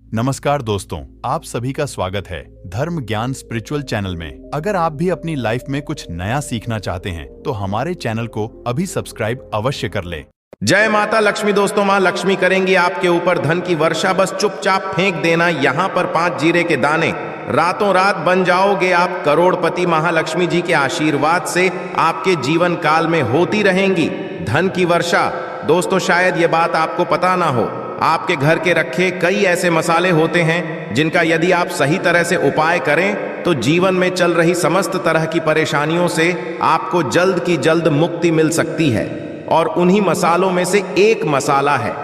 नमस्कार दोस्तों, आप सभी का स्वागत है धर्म ज्ञान स्पिरिचुअल चैनल में। अगर आप भी अपनी लाइफ में कुछ नया सीखना चाहते हैं तो हमारे चैनल को अभी सब्सक्राइब अवश्य कर लें। जय माता लक्ष्मी। दोस्तों, माँ लक्ष्मी करेंगी आपके ऊपर धन की वर्षा। बस चुपचाप फेंक देना यहाँ पर 5 जीरे के दाने। रातों रात बन जाओगे आप करोड़पति। महालक्ष्मी जी के आशीर्वाद से आपके जीवन काल में होती रहेंगी धन की वर्षा। दोस्तों, शायद ये बात आपको पता ना हो, आपके घर के रखे कई ऐसे मसाले होते हैं जिनका यदि आप सही तरह से उपाय करें तो जीवन में चल रही समस्त तरह की परेशानियों से आपको जल्द की जल्द मुक्ति मिल सकती है। और उन्हीं मसालों में से एक मसाला है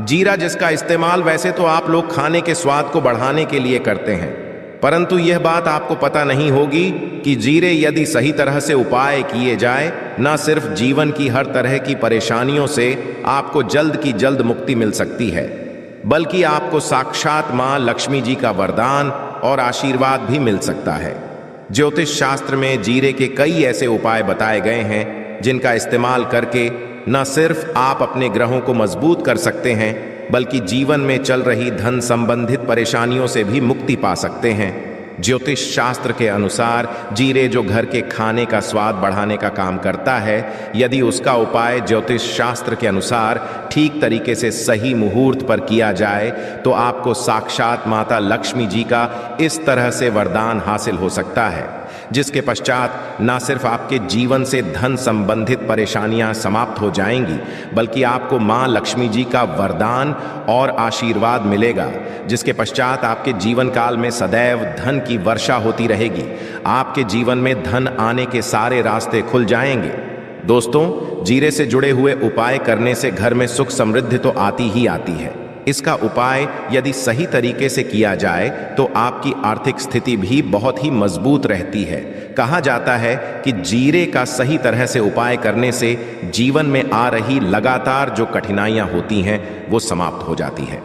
जीरा, जिसका इस्तेमाल वैसे तो आप लोग खाने के स्वाद को बढ़ाने के लिए करते हैं, परंतु यह बात आपको पता नहीं होगी कि जीरे यदि सही तरह से उपाय किए जाए, न सिर्फ जीवन की हर तरह की परेशानियों से आपको जल्द की जल्द मुक्ति मिल सकती है, बल्कि आपको साक्षात मां लक्ष्मी जी का वरदान और आशीर्वाद भी मिल सकता है। ज्योतिष शास्त्र में जीरे के कई ऐसे उपाय बताए गए हैं जिनका इस्तेमाल करके न सिर्फ आप अपने ग्रहों को मजबूत कर सकते हैं, बल्कि जीवन में चल रही धन संबंधित परेशानियों से भी मुक्ति पा सकते हैं। ज्योतिष शास्त्र के अनुसार जीरे जो घर के खाने का स्वाद बढ़ाने का काम करता है, यदि उसका उपाय ज्योतिष शास्त्र के अनुसार ठीक तरीके से सही मुहूर्त पर किया जाए तो आपको साक्षात माता लक्ष्मी जी का इस तरह से वरदान हासिल हो सकता है, जिसके पश्चात न सिर्फ आपके जीवन से धन संबंधित परेशानियां समाप्त हो जाएंगी, बल्कि आपको मां लक्ष्मी जी का वरदान और आशीर्वाद मिलेगा, जिसके पश्चात आपके जीवन काल में सदैव धन की वर्षा होती रहेगी। आपके जीवन में धन आने के सारे रास्ते खुल जाएंगे। दोस्तों, जीरे से जुड़े हुए उपाय करने से घर में सुख समृद्धि तो आती ही आती है। इसका उपाय यदि सही तरीके से किया जाए तो आपकी आर्थिक स्थिति भी बहुत ही मजबूत रहती है। कहा जाता है कि जीरे का सही तरह से उपाय करने से जीवन में आ रही लगातार जो कठिनाइयां होती हैं वो समाप्त हो जाती है।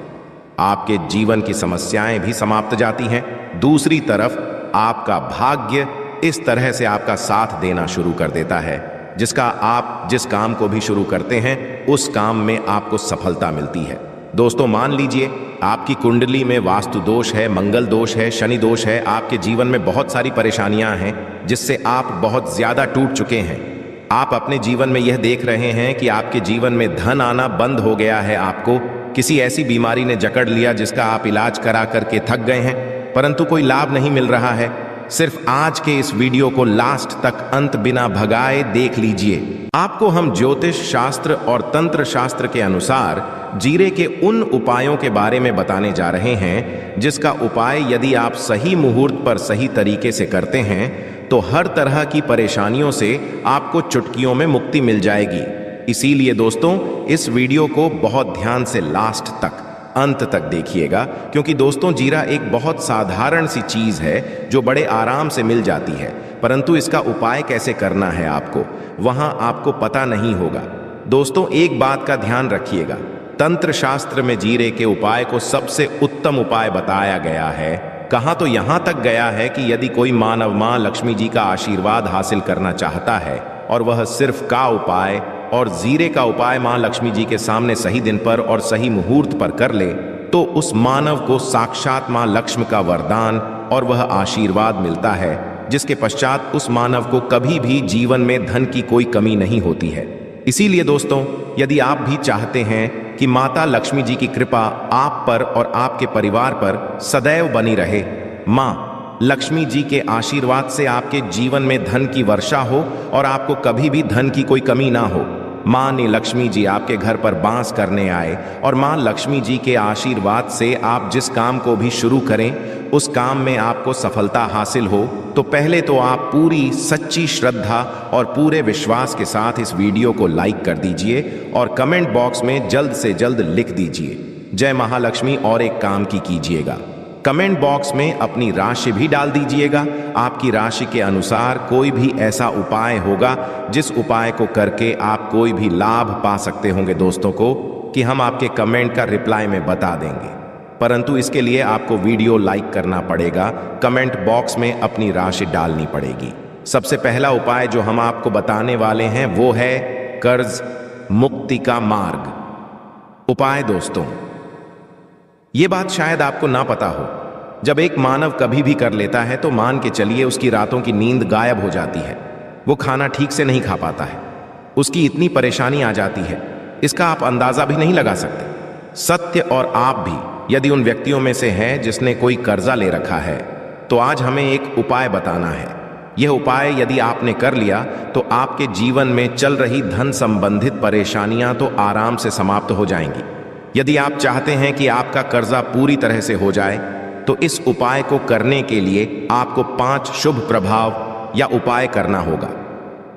आपके जीवन की समस्याएं भी समाप्त जाती हैं। दूसरी तरफ आपका भाग्य इस तरह से आपका साथ देना शुरू कर देता है, जिसका आप जिस काम को भी शुरू करते हैं उस काम में आपको सफलता मिलती है। दोस्तों, मान लीजिए आपकी कुंडली में वास्तु दोष है, मंगल दोष है, शनि दोष है, आपके जीवन में बहुत सारी परेशानियां हैं जिससे आप बहुत ज्यादा टूट चुके हैं। आप अपने जीवन में यह देख रहे हैं कि आपके जीवन में धन आना बंद हो गया है, आपको किसी ऐसी बीमारी ने जकड़ लिया जिसका आप इलाज करा करके थक गए हैं, परंतु कोई लाभ नहीं मिल रहा है। सिर्फ आज के इस वीडियो को लास्ट तक अंत बिना भगाए देख लीजिए। आपको हम ज्योतिष शास्त्र और तंत्र शास्त्र के अनुसार जीरे के उन उपायों के बारे में बताने जा रहे हैं जिसका उपाय यदि आप सही मुहूर्त पर सही तरीके से करते हैं तो हर तरह की परेशानियों से आपको चुटकियों में मुक्ति मिल जाएगी। इसीलिए दोस्तों, इस वीडियो को बहुत ध्यान से लास्ट तक अंत तक देखिएगा, क्योंकि दोस्तों जीरा एक बहुत साधारण सी चीज है जो बड़े आराम से मिल जाती है, परंतु इसका उपाय कैसे करना है आपको वहां आपको पता नहीं होगा। दोस्तों, एक बात का ध्यान रखिएगा, तंत्र शास्त्र में जीरे के उपाय को सबसे उत्तम उपाय बताया गया है। कहा तो यहां तक गया है कि यदि कोई मानव मां लक्ष्मी जी का आशीर्वाद हासिल करना चाहता है और वह सिर्फ का उपाय और जीरे का उपाय मां लक्ष्मी जी के सामने सही दिन पर और सही मुहूर्त पर कर ले तो उस मानव को साक्षात मां लक्ष्मी का वरदान और वह आशीर्वाद मिलता है, जिसके पश्चात उस मानव को कभी भी जीवन में धन की कोई कमी नहीं होती है। इसीलिए दोस्तों, यदि आप भी चाहते हैं कि माता लक्ष्मी जी की कृपा आप पर और आपके परिवार पर सदैव बनी रहे, मां लक्ष्मी जी के आशीर्वाद से आपके जीवन में धन की वर्षा हो और आपको कभी भी धन की कोई कमी ना हो, मां ने लक्ष्मी जी आपके घर पर बांस करने आए और मां लक्ष्मी जी के आशीर्वाद से आप जिस काम को भी शुरू करें उस काम में आपको सफलता हासिल हो, तो पहले तो आप पूरी सच्ची श्रद्धा और पूरे विश्वास के साथ इस वीडियो को लाइक कर दीजिए और कमेंट बॉक्स में जल्द से जल्द लिख दीजिए जय महालक्ष्मी और एक काम की कीजिएगा। कमेंट बॉक्स में अपनी राशि भी डाल दीजिएगा। आपकी राशि के अनुसार कोई भी ऐसा उपाय होगा जिस उपाय को करके आप कोई भी लाभ पा सकते होंगे दोस्तों को, कि हम आपके कमेंट का रिप्लाई में बता देंगे, परंतु इसके लिए आपको वीडियो लाइक करना पड़ेगा, कमेंट बॉक्स में अपनी राशि डालनी पड़ेगी। सबसे पहला उपाय जो हम आपको बताने वाले हैं वो है कर्ज मुक्ति का मार्ग। उपाय दोस्तों, ये बात शायद आपको ना पता हो, जब एक मानव कभी भी कर लेता है तो मान के चलिए उसकी रातों की नींद गायब हो जाती है, वो खाना ठीक से नहीं खा पाता है, उसकी इतनी परेशानी आ जाती है, इसका आप अंदाजा भी नहीं लगा सकते। सत्य और आप भी यदि उन व्यक्तियों में से हैं जिसने कोई कर्जा ले रखा है, तो आज हमें एक उपाय बताना है। यह उपाय यदि आपने कर लिया तो आपके जीवन में चल रही धन संबंधित परेशानियां तो आराम से समाप्त हो जाएंगी। यदि आप चाहते हैं कि आपका कर्जा पूरी तरह से हो जाए, तो इस उपाय को करने के लिए आपको 5 शुभ प्रभाव या उपाय करना होगा।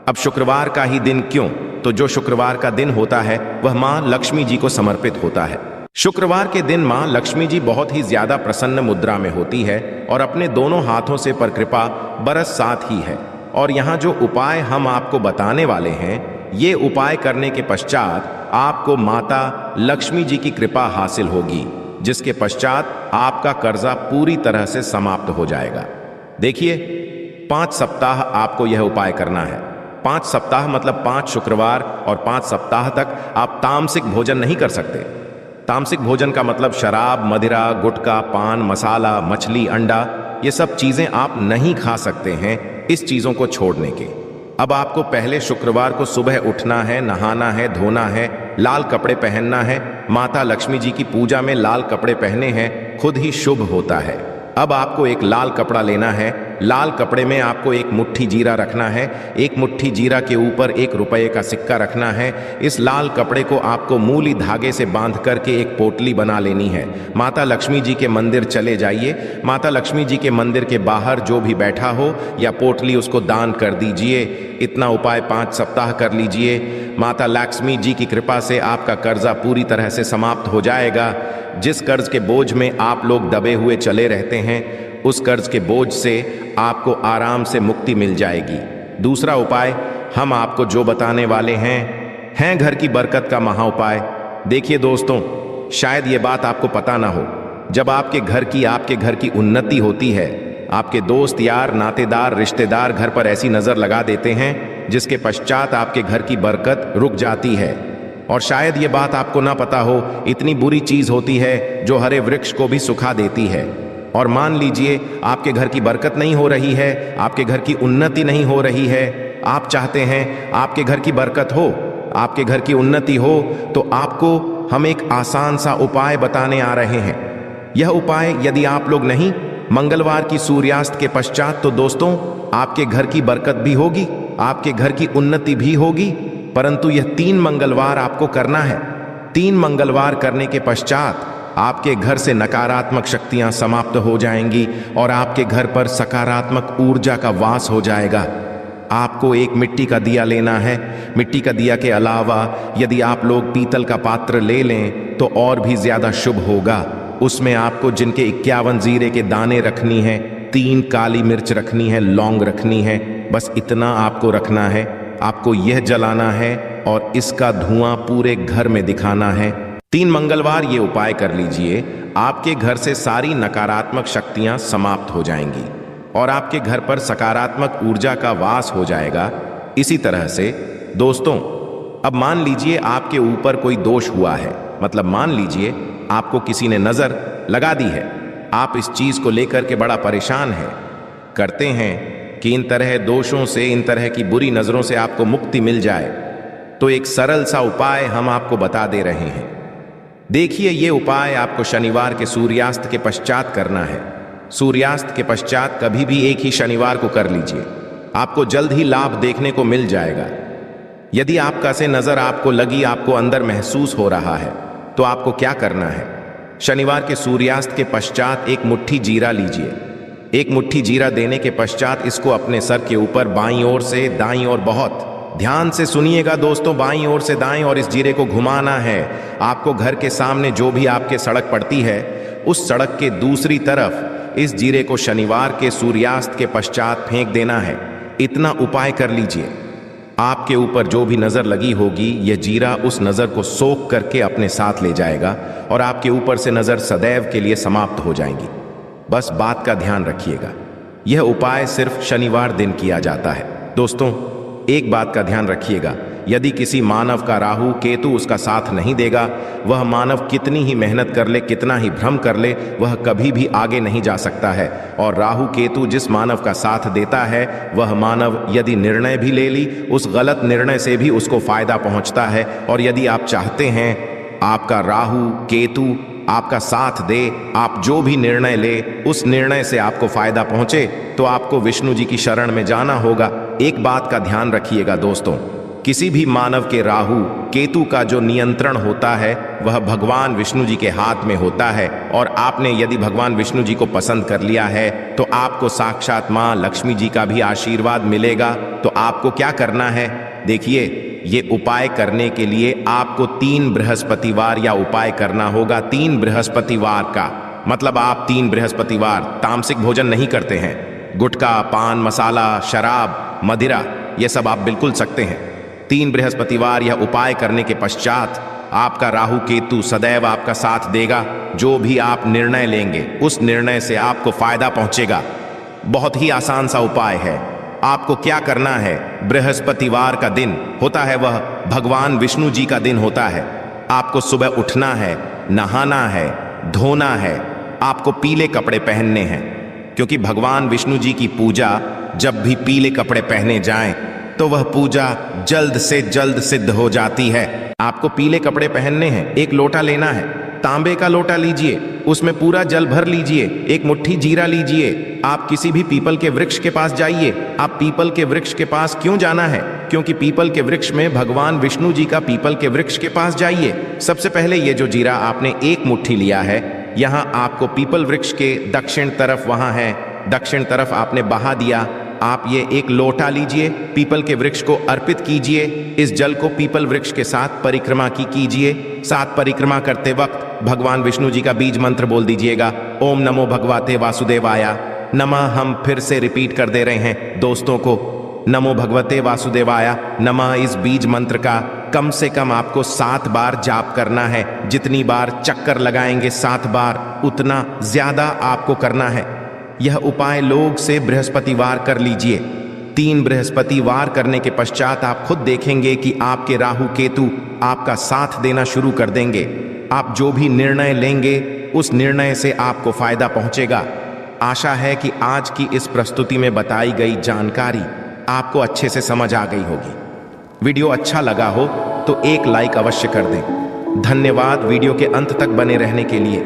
अब शुक्रवार का ही दिन क्यों? तो जो शुक्रवार का दिन होता है वह मां लक्ष्मी जी को समर्पित होता है। शुक्रवार के दिन मां लक्ष्मी जी बहुत ही ज्यादा प्रसन्न मुद्रा में होती है और अपने दोनों हाथों से परकृपा बरस साथ ही है। और यहाँ जो उपाय हम आपको बताने वाले हैं, ये उपाय करने के पश्चात आपको माता लक्ष्मी जी की कृपा हासिल होगी, जिसके पश्चात आपका कर्जा पूरी तरह से समाप्त हो जाएगा। देखिए, 5 सप्ताह आपको यह उपाय करना है। 5 सप्ताह मतलब 5 शुक्रवार और 5 सप्ताह तक आप तामसिक भोजन नहीं कर सकते। तामसिक भोजन का मतलब शराब, मदिरा, गुटखा, पान, मसाला, मछली, अंडा, ये सब चीजें आप नहीं खा सकते हैं इस चीजों को छोड़ने के। अब आपको पहले शुक्रवार को सुबह उठना है, नहाना है, धोना है, लाल कपड़े पहनना है। माता लक्ष्मी जी की पूजा में लाल कपड़े पहने हैं खुद ही शुभ होता है। अब आपको एक लाल कपड़ा लेना है। लाल कपड़े में आपको एक मुट्ठी जीरा रखना है। एक मुट्ठी जीरा के ऊपर 1 रुपये का सिक्का रखना है। इस लाल कपड़े को आपको मूली धागे से बांध करके एक पोटली बना लेनी है। माता लक्ष्मी जी के मंदिर चले जाइए। माता लक्ष्मी जी के मंदिर के बाहर जो भी बैठा हो या पोटली उसको दान कर दीजिए। इतना उपाय 5 सप्ताह कर लीजिए। माता लक्ष्मी जी की कृपा से आपका कर्जा पूरी तरह से समाप्त हो जाएगा। जिस कर्ज के बोझ में आप लोग दबे हुए चले रहते हैं, उस कर्ज के बोझ से आपको आराम से मुक्ति मिल जाएगी। दूसरा उपाय हम आपको जो बताने वाले हैं घर की बरकत का महा उपाय। देखिए दोस्तों, शायद ये बात आपको पता ना हो, जब आपके घर की उन्नति होती है, आपके दोस्त, यार, नातेदार, रिश्तेदार घर पर ऐसी नजर लगा देते हैं जिसके पश्चात आपके घर की बरकत रुक जाती है। और शायद ये बात आपको ना पता हो, इतनी बुरी चीज होती है जो हरे वृक्ष को भी सुखा देती है। और मान लीजिए आपके घर की बरकत नहीं हो रही है, आपके घर की उन्नति नहीं हो रही है। आप चाहते हैं आपके घर की बरकत हो, आपके घर की उन्नति हो, तो आपको हम एक आसान सा उपाय बताने आ रहे हैं। यह उपाय यदि आप लोग नहीं मंगलवार की सूर्यास्त के पश्चात, तो दोस्तों आपके घर की बरकत भी होगी, आपके घर की उन्नति भी होगी। परंतु यह 3 मंगलवार आपको करना है। 3 मंगलवार करने के पश्चात आपके घर से नकारात्मक शक्तियां समाप्त हो जाएंगी और आपके घर पर सकारात्मक ऊर्जा का वास हो जाएगा। आपको एक मिट्टी का दिया लेना है। मिट्टी का दिया के अलावा यदि आप लोग पीतल का पात्र ले लें तो और भी ज्यादा शुभ होगा। उसमें आपको जिनके 51 जीरे के दाने रखनी है, 3 काली मिर्च रखनी है, लौंग रखनी है, बस इतना आपको रखना है। आपको यह जलाना है और इसका धुआं पूरे घर में दिखाना है। 3 मंगलवार ये उपाय कर लीजिए, आपके घर से सारी नकारात्मक शक्तियां समाप्त हो जाएंगी और आपके घर पर सकारात्मक ऊर्जा का वास हो जाएगा। इसी तरह से दोस्तों, अब मान लीजिए आपके ऊपर कोई दोष हुआ है, मतलब मान लीजिए आपको किसी ने नजर लगा दी है, आप इस चीज को लेकर के बड़ा परेशान हैं, करते हैं कि इन तरह दोषों से, इन तरह की बुरी नजरों से आपको मुक्ति मिल जाए, तो एक सरल सा उपाय हम आपको बता दे रहे हैं। देखिए, ये उपाय आपको शनिवार के सूर्यास्त के पश्चात करना है। सूर्यास्त के पश्चात कभी भी एक ही शनिवार को कर लीजिए, आपको जल्द ही लाभ देखने को मिल जाएगा। यदि आपका से नजर आपको लगी, आपको अंदर महसूस हो रहा है, तो आपको क्या करना है? शनिवार के सूर्यास्त के पश्चात एक मुट्ठी जीरा लीजिए। एक मुट्ठी जीरा देने के पश्चात इसको अपने सर के ऊपर बाईं ओर से दाईं ओर, बहुत ध्यान से सुनिएगा दोस्तों, बाईं ओर से दाईं और इस जीरे को घुमाना है। आपको घर के सामने जो भी आपके सड़क पड़ती है, उस सड़क के दूसरी तरफ इस जीरे को शनिवार के सूर्यास्त के पश्चात फेंक देना है। इतना उपाय कर लीजिए। आपके ऊपर जो भी नजर लगी होगी, यह जीरा उस नजर को सोख करके अपने साथ ले जाएगा और आपके ऊपर से नजर सदैव के लिए समाप्त हो जाएंगी। बस बात का ध्यान रखिएगा, यह उपाय सिर्फ शनिवार दिन किया जाता है। दोस्तों, एक बात का ध्यान रखिएगा, यदि किसी मानव का राहु केतु उसका साथ नहीं देगा, वह मानव कितनी ही मेहनत कर ले, कितना ही भ्रम कर ले, वह कभी भी आगे नहीं जा सकता है। और राहु केतु जिस मानव का साथ देता है, वह मानव यदि निर्णय भी ले ली, उस गलत निर्णय से भी उसको फायदा पहुंचता है। और यदि आप चाहते हैं आपका राहु केतु आपका साथ दे, आप जो भी निर्णय ले उस निर्णय से आपको फायदा पहुंचे, तो आपको विष्णु जी की शरण में जाना होगा। एक बात का ध्यान रखिएगा दोस्तों, किसी भी मानव के राहु केतु का जो नियंत्रण होता है वह भगवान विष्णु जी के हाथ में होता है। और आपने यदि भगवान विष्णु जी को पसंद कर लिया है तो आपको साक्षात मां लक्ष्मी जी का भी आशीर्वाद मिलेगा। तो आपको क्या करना है, देखिए, ये उपाय करने के लिए आपको 3 बृहस्पतिवार या उपाय करना होगा। 3 बृहस्पतिवार का मतलब आप 3 बृहस्पतिवार तामसिक भोजन नहीं करते हैं। गुटखा, पान मसाला, शराब, मदिरा, ये सब आप बिल्कुल सकते हैं। 3 बृहस्पतिवार यह उपाय करने के पश्चात आपका राहु केतु सदैव आपका साथ देगा। जो भी आप निर्णय लेंगे उस निर्णय से आपको फायदा पहुंचेगा। बहुत ही आसान सा उपाय है। आपको क्या करना है, बृहस्पतिवार का दिन होता है वह भगवान विष्णु जी का दिन होता है। आपको सुबह उठना है, नहाना है, धोना है, आपको पीले कपड़े पहनने हैं, क्योंकि भगवान विष्णु जी की पूजा जब भी पीले कपड़े पहने जाएं तो वह पूजा जल्द से जल्द सिद्ध हो जाती है। आपको पीले कपड़े पहनने हैं, एक लोटा लेना है, तांबे का लोटा लीजिए, उसमें पूरा जल भर लीजिए, एक मुट्ठी जीरा लीजिए। आप किसी भी पीपल के वृक्ष के पास जाइए। आप पीपल के वृक्ष के पास क्यों जाना है, क्योंकि पीपल के वृक्ष में भगवान विष्णु जी का पीपल के वृक्ष के पास जाइए। सबसे पहले ये जो जीरा आपने एक मुट्ठी लिया है, यहाँ आपको पीपल वृक्ष के दक्षिण तरफ, वहां है दक्षिण तरफ आपने बहा दिया। आप ये एक लोटा लीजिए, पीपल के वृक्ष को अर्पित कीजिए। इस जल को पीपल वृक्ष के साथ परिक्रमा कीजिए। साथ परिक्रमा करते वक्त भगवान विष्णु जी का बीज मंत्र बोल दीजिएगा, ओम नमो भगवते वासुदेवाय नमः। हम फिर से रिपीट कर दे रहे हैं दोस्तों को, नमो भगवते वासुदेवाय नमः। इस बीज मंत्र का कम से कम आपको 7 बार जाप करना है। जितनी बार चक्कर लगाएंगे 7 बार, उतना ज्यादा आपको करना है। यह उपाय लोग से बृहस्पतिवार कर लीजिए। 3 बृहस्पतिवार करने के पश्चात आप खुद देखेंगे कि आपके राहु केतु आपका साथ देना शुरू कर देंगे। आप जो भी निर्णय लेंगे उस निर्णय से आपको फायदा पहुंचेगा। आशा है कि आज की इस प्रस्तुति में बताई गई जानकारी आपको अच्छे से समझ आ गई होगी। वीडियो अच्छा लगा हो तो एक लाइक अवश्य कर दें। धन्यवाद वीडियो के अंत तक बने रहने के लिए।